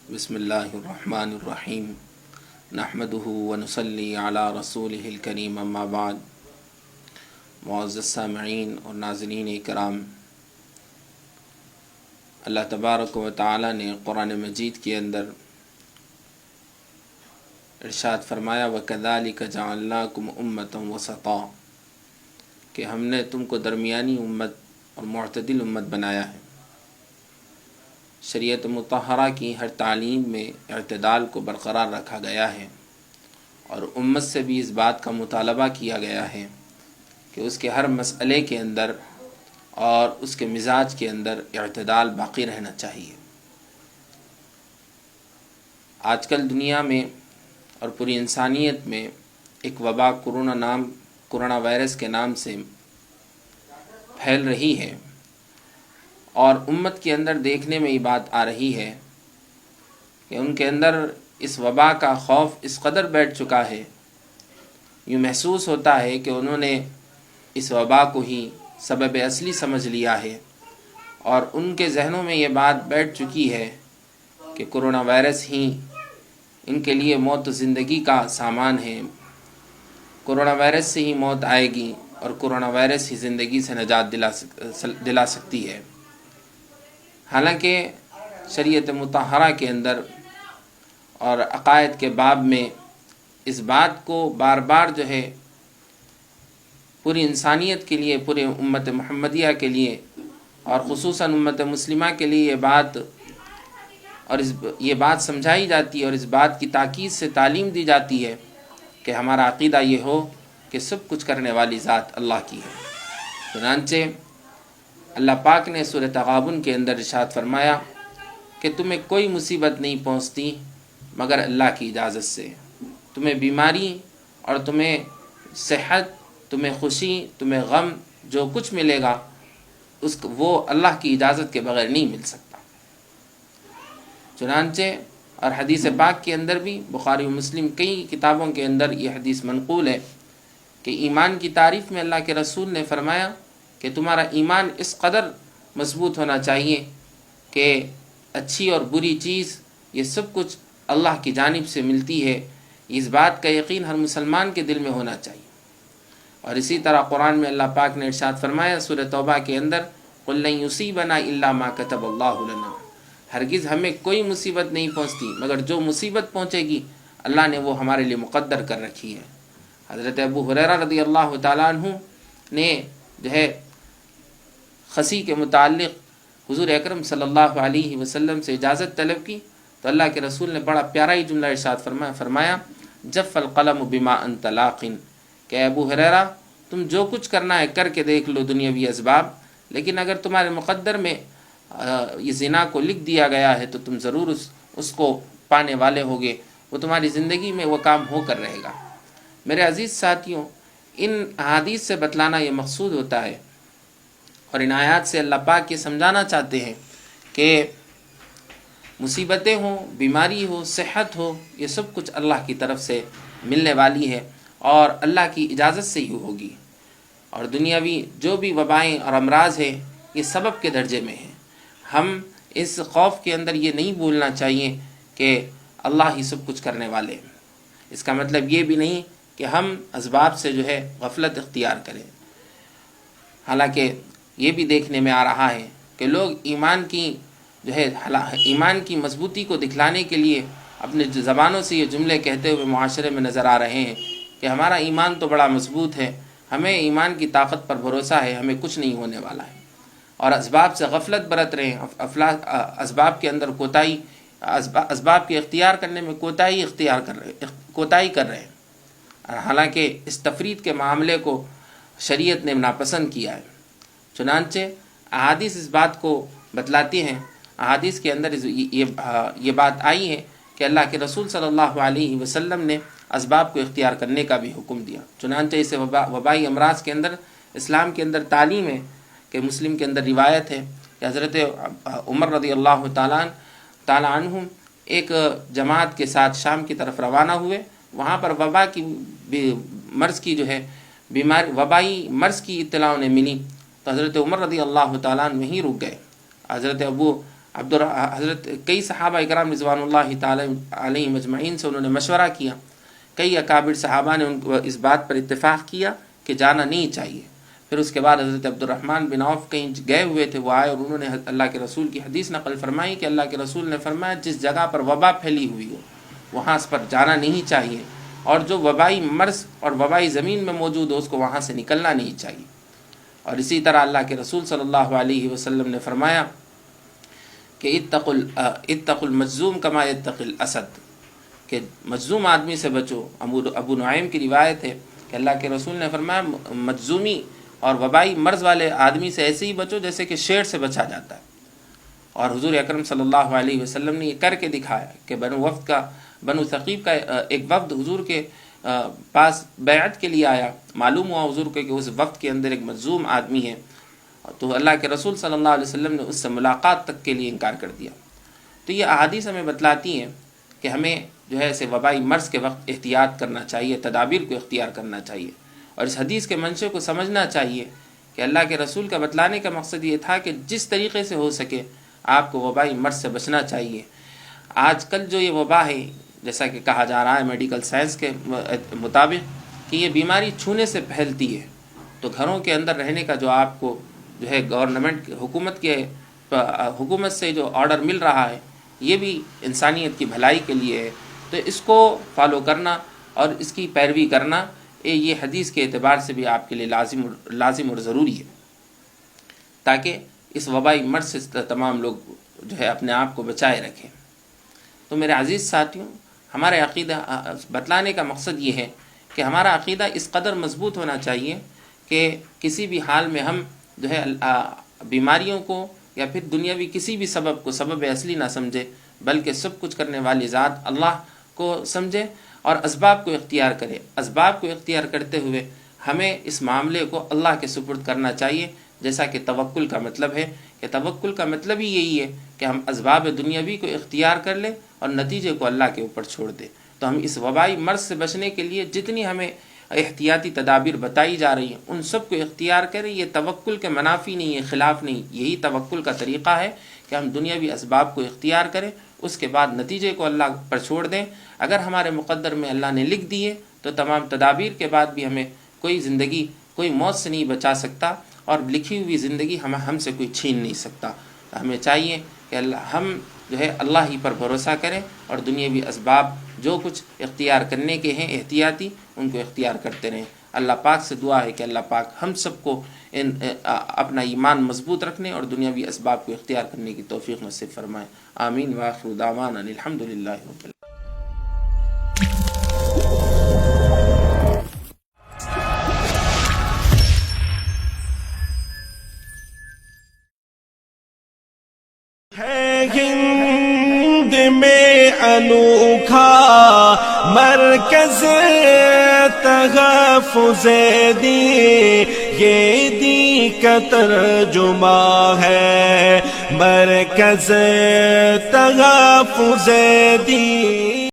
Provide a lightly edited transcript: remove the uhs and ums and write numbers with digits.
بسم اللہ الرحمن الرحیم نحمدہ ونصلی علی رسولہ الکریم اما بعد۔ معزز سامعین اور ناظرین کرام، اللہ تبارک و تعالی نے قرآن مجید کے اندر ارشاد فرمایا وَكَذَلِكَ جَعَلْنَاكُمْ أُمَّةً وَسَطًا، کہ ہم نے تم کو درمیانی امت اور معتدل امت بنایا ہے۔ شریعت مطہرہ کی ہر تعلیم میں اعتدال کو برقرار رکھا گیا ہے، اور امت سے بھی اس بات کا مطالبہ کیا گیا ہے کہ اس کے ہر مسئلے کے اندر اور اس کے مزاج کے اندر اعتدال باقی رہنا چاہیے۔ آج کل دنیا میں اور پوری انسانیت میں ایک وبا کورونا وائرس کے نام سے پھیل رہی ہے، اور امت کے اندر دیکھنے میں یہ بات آ رہی ہے کہ ان کے اندر اس وبا کا خوف اس قدر بیٹھ چکا ہے، یوں محسوس ہوتا ہے کہ انہوں نے اس وبا کو ہی سبب اصلی سمجھ لیا ہے، اور ان کے ذہنوں میں یہ بات بیٹھ چکی ہے کہ کورونا وائرس ہی ان کے لیے موت و زندگی کا سامان ہے، کورونا وائرس سے ہی موت آئے گی اور کورونا وائرس ہی زندگی سے نجات دلا سکتی ہے۔ حالانکہ شریعت مطہرہ کے اندر اور عقائد کے باب میں اس بات کو بار بار پوری انسانیت کے لیے، پورے امت محمدیہ کے لیے اور خصوصاً امت مسلمہ کے لیے یہ بات سمجھائی جاتی ہے، اور اس بات کی تاکید سے تعلیم دی جاتی ہے کہ ہمارا عقیدہ یہ ہو کہ سب کچھ کرنے والی ذات اللہ کی ہے۔ چنانچہ اللہ پاک نے سورۃ تغابن کے اندر ارشاد فرمایا کہ تمہیں کوئی مصیبت نہیں پہنچتی مگر اللہ کی اجازت سے، تمہیں بیماری اور تمہیں صحت، تمہیں خوشی، تمہیں غم، جو کچھ ملے گا وہ اللہ کی اجازت کے بغیر نہیں مل سکتا۔ چنانچہ اور حدیث پاک کے اندر بھی، بخاری و مسلم کئی کتابوں کے اندر یہ حدیث منقول ہے کہ ایمان کی تعریف میں اللہ کے رسول نے فرمایا کہ تمہارا ایمان اس قدر مضبوط ہونا چاہیے کہ اچھی اور بری چیز یہ سب کچھ اللہ کی جانب سے ملتی ہے، اس بات کا یقین ہر مسلمان کے دل میں ہونا چاہیے۔ اور اسی طرح قرآن میں اللہ پاک نے ارشاد فرمایا سورہ توبہ کے اندر قُل لَن يُصِيبَنَا إِلَّا مَا كَتَبَ اللَّهُ لَنَا، ہرگز ہمیں کوئی مصیبت نہیں پہنچتی مگر جو مصیبت پہنچے گی اللہ نے وہ ہمارے لیے مقدر کر رکھی ہے۔ حضرت ابو ہریرہ رضی اللہ تعالیٰ عنہ نے خسی کے متعلق حضور اکرم صلی اللہ علیہ وسلم سے اجازت طلب کی تو اللہ کے رسول نے بڑا پیارا ہی جملہ ارشاد فرمایا جف القلم بما انت لاق، کہ ابو ہریرہ تم جو کچھ کرنا ہے کر کے دیکھ لو دنیاوی اسباب، لیکن اگر تمہارے مقدر میں یہ زنا کو لکھ دیا گیا ہے تو تم ضرور اس کو پانے والے ہوگے، وہ تمہاری زندگی میں وہ کام ہو کر رہے گا۔ میرے عزیز ساتھیوں، ان احادیث سے بتلانا یہ مقصود ہوتا ہے، اور ان آیات سے اللہ پاک یہ سمجھانا چاہتے ہیں کہ مصیبتیں ہوں، بیماری ہو، صحت ہو، یہ سب کچھ اللہ کی طرف سے ملنے والی ہے اور اللہ کی اجازت سے ہی ہوگی، اور دنیاوی جو بھی وبائیں اور امراض ہیں یہ سبب کے درجے میں ہیں۔ ہم اس خوف کے اندر یہ نہیں بھولنا چاہیے کہ اللہ ہی سب کچھ کرنے والے ہیں، اس کا مطلب یہ بھی نہیں کہ ہم اسباب سے غفلت اختیار کریں۔ حالانکہ یہ بھی دیکھنے میں آ رہا ہے کہ لوگ ایمان کی مضبوطی کو دکھلانے کے لیے اپنے زبانوں سے یہ جملے کہتے ہوئے معاشرے میں نظر آ رہے ہیں کہ ہمارا ایمان تو بڑا مضبوط ہے، ہمیں ایمان کی طاقت پر بھروسہ ہے، ہمیں کچھ نہیں ہونے والا ہے، اور اسباب سے غفلت برت رہے ہیں، اسباب کے اندر کوتاہی، اسباب کے اختیار کرنے میں کوتاہی کر رہے ہیں، حالانکہ اس تفرید کے معاملے کو شریعت نے ناپسند کیا ہے۔ چنانچہ احادیث اس بات کو بتلاتی ہیں، احادیث کے اندر یہ بات آئی ہے کہ اللہ کے رسول صلی اللہ علیہ وسلم نے اسباب کو اختیار کرنے کا بھی حکم دیا۔ چنانچہ اس وبائی امراض کے اندر اسلام کے اندر تعلیم ہے کہ مسلم کے اندر روایت ہے کہ حضرت عمر رضی اللہ تعالیٰ عنہ ایک جماعت کے ساتھ شام کی طرف روانہ ہوئے، وہاں پر وبائی مرض کی اطلاع انہیں ملی تو حضرت عمر رضی اللہ تعالیٰ عنہ وہیں رک گئے۔ حضرت ابو حضرت کئی صحابہ اکرام رضوان اللہ تعالی علیہم اجمعین سے انہوں نے مشورہ کیا، کئی اکابر صحابہ نے ان کو اس بات پر اتفاق کیا کہ جانا نہیں چاہیے۔ پھر اس کے بعد حضرت عبد الرحمن بن عوف کہیں گئے ہوئے تھے، وہ آئے اور انہوں نے اللہ کے رسول کی حدیث نقل فرمائی کہ اللہ کے رسول نے فرمایا جس جگہ پر وبا پھیلی ہوئی ہو وہاں اس پر جانا نہیں چاہیے، اور جو وبائی مرض اور وبائی زمین میں موجود ہو اس کو وہاں سے نکلنا نہیں چاہیے۔ اور اسی طرح اللہ کے رسول صلی اللہ علیہ وسلم نے فرمایا کہ اتقوا المجذوم کما یتقی الاسد، کہ مجذوم آدمی سے بچو۔ ابو نعیم کی روایت ہے کہ اللہ کے رسول نے فرمایا مجذومی اور وبائی مرض والے آدمی سے ایسے ہی بچو جیسے کہ شیر سے بچا جاتا ہے۔ اور حضور اکرم صلی اللہ علیہ وسلم نے یہ کر کے دکھایا کہ بنو ثقیف کا ایک وفد حضور کے پاس بیعت کے لیے آیا، معلوم ہوا حضور کو کہ اس وفد کے اندر ایک مجذوم آدمی ہے، تو اللہ کے رسول صلی اللہ علیہ وسلم نے اس سے ملاقات تک کے لیے انکار کر دیا۔ تو یہ احادیث ہمیں بتلاتی ہیں کہ ہمیں جو ہے ایسے وبائی مرض کے وقت احتیاط کرنا چاہیے، تدابیر کو اختیار کرنا چاہیے، اور اس حدیث کے منشے کو سمجھنا چاہیے کہ اللہ کے رسول کا بتلانے کا مقصد یہ تھا کہ جس طریقے سے ہو سکے آپ کو وبائی مرض سے بچنا چاہیے۔ آج کل جو یہ وبا ہے، جیسا کہ کہا جا رہا ہے میڈیکل سائنس کے مطابق کہ یہ بیماری چھونے سے پھیلتی ہے، تو گھروں کے اندر رہنے کا جو آپ کو جو ہے گورنمنٹ حکومت سے جو آرڈر مل رہا ہے یہ بھی انسانیت کی بھلائی کے لیے ہے، تو اس کو فالو کرنا اور اس کی پیروی کرنا یہ حدیث کے اعتبار سے بھی آپ کے لیے لازم اور ضروری ہے، تاکہ اس وبائی مرض سے تمام لوگ جو ہے اپنے آپ کو بچائے رکھیں۔ تو میرے عزیز ساتھیوں، ہمارے عقیدہ بتلانے کا مقصد یہ ہے کہ ہمارا عقیدہ اس قدر مضبوط ہونا چاہیے کہ کسی بھی حال میں ہم جو ہے بیماریوں کو یا پھر دنیاوی کسی بھی سبب کو سبب اصلی نہ سمجھے، بلکہ سب کچھ کرنے والی ذات اللہ کو سمجھے اور اسباب کو اختیار کرے۔ اسباب کو اختیار کرتے ہوئے ہمیں اس معاملے کو اللہ کے سپرد کرنا چاہیے، جیسا کہ توکل کا مطلب ہے، کہ توکل کا مطلب ہی یہی ہے کہ ہم اسباب دنیاوی کو اختیار کر لیں اور نتیجے کو اللہ کے اوپر چھوڑ دیں۔ تو ہم اس وبائی مرض سے بچنے کے لیے جتنی ہمیں احتیاطی تدابیر بتائی جا رہی ہیں ان سب کو اختیار کریں۔ یہ توکل کے منافی نہیں ہے، خلاف نہیں، یہی توکل کا طریقہ ہے کہ ہم دنیاوی اسباب کو اختیار کریں، اس کے بعد نتیجے کو اللہ پر چھوڑ دیں۔ اگر ہمارے مقدر میں اللہ نے لکھ دیے تو تمام تدابیر کے بعد بھی ہمیں کوئی موت سے نہیں بچا سکتا، اور لکھی ہوئی زندگی ہم سے کوئی چھین نہیں سکتا۔ ہمیں چاہیے کہ ہم جو ہے اللہ ہی پر بھروسہ کریں اور دنیاوی اسباب جو کچھ اختیار کرنے کے ہیں احتیاطی ان کو اختیار کرتے رہیں۔ اللہ پاک سے دعا ہے کہ اللہ پاک ہم سب کو اپنا ایمان مضبوط رکھنے اور دنیاوی اسباب کو اختیار کرنے کی توفیق نصیب فرمائے۔ آمین وآخر دعوانا الحمدللہ رب العالمین۔ ہند میں انوکھا مرکز تحفظ دین، یہ دین کا ترجمہ ہے مرکز تحفظ دین۔